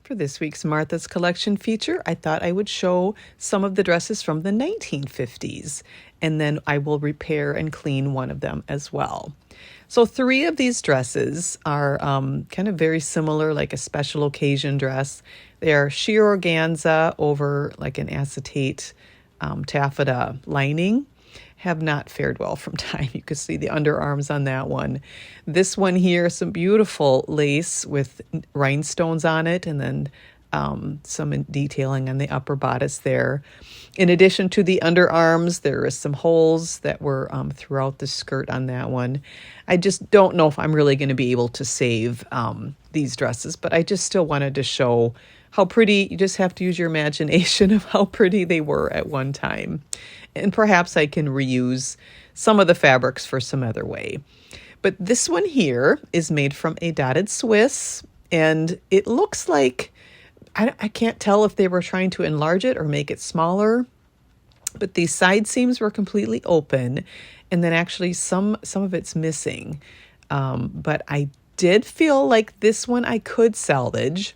For this week's Martha's Collection feature, I thought I would show some of the dresses from the 1950s, and then I will repair and clean one of them as well. So 3 of these dresses are kind of very similar, like a special occasion dress. They are sheer organza over like an acetate taffeta lining. Have not fared well from time. You can see the underarms on that one. This one here, some beautiful lace with rhinestones on it, and then some detailing on the upper bodice there. In addition to the underarms, there is some holes that were throughout the skirt on that one. I just don't know if I'm really going to be able to save these dresses, but I just still wanted to show how pretty. You just have to use your imagination of how pretty they were at one time. And perhaps I can reuse some of the fabrics for some other way. But this one here is made from a dotted Swiss, and it looks like, I can't tell if they were trying to enlarge it or make it smaller, but these side seams were completely open, and then actually some of it's missing. But I did feel like this one I could salvage,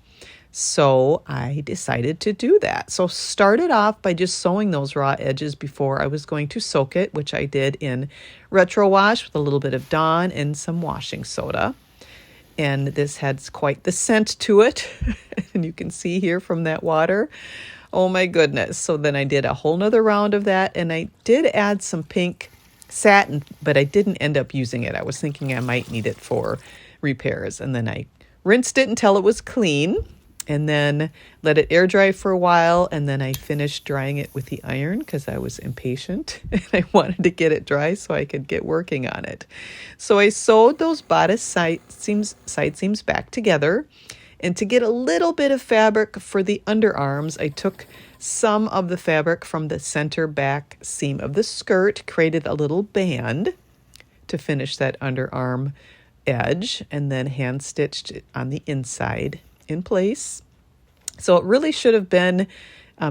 so I decided to do that. So started off by just sewing those raw edges before I was going to soak it, which I did in retro wash with a little bit of Dawn and some washing soda. And this has quite the scent to it. And you can see here from that water. Oh my goodness. So then I did a whole nother round of that, and I did add some pink satin, but I didn't end up using it. I was thinking I might need it for repairs. And then I rinsed it until it was clean, and then let it air dry for a while, and then I finished drying it with the iron because I was impatient and I wanted to get it dry so I could get working on it. So I sewed those bodice side seams back together, and to get a little bit of fabric for the underarms, I took some of the fabric from the center back seam of the skirt, created a little band to finish that underarm edge, and then hand stitched it on the inside in place. So it really should have been,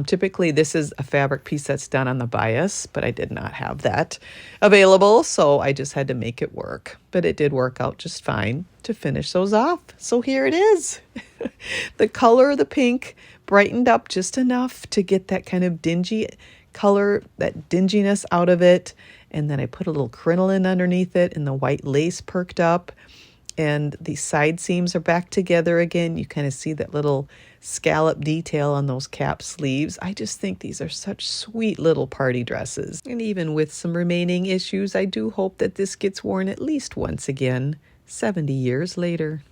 typically this is a fabric piece that's done on the bias, but I did not have that available, so I just had to make it work. But it did work out just fine to finish those off. So here it is. The color of the pink brightened up just enough to get that kind of dingy color, that dinginess out of it. And then I put a little crinoline underneath it, and the white lace perked up. And the side seams are back together again. You kind of see that little scallop detail on those cap sleeves. I just think these are such sweet little party dresses. And even with some remaining issues, I do hope that this gets worn at least once again, 70 years later.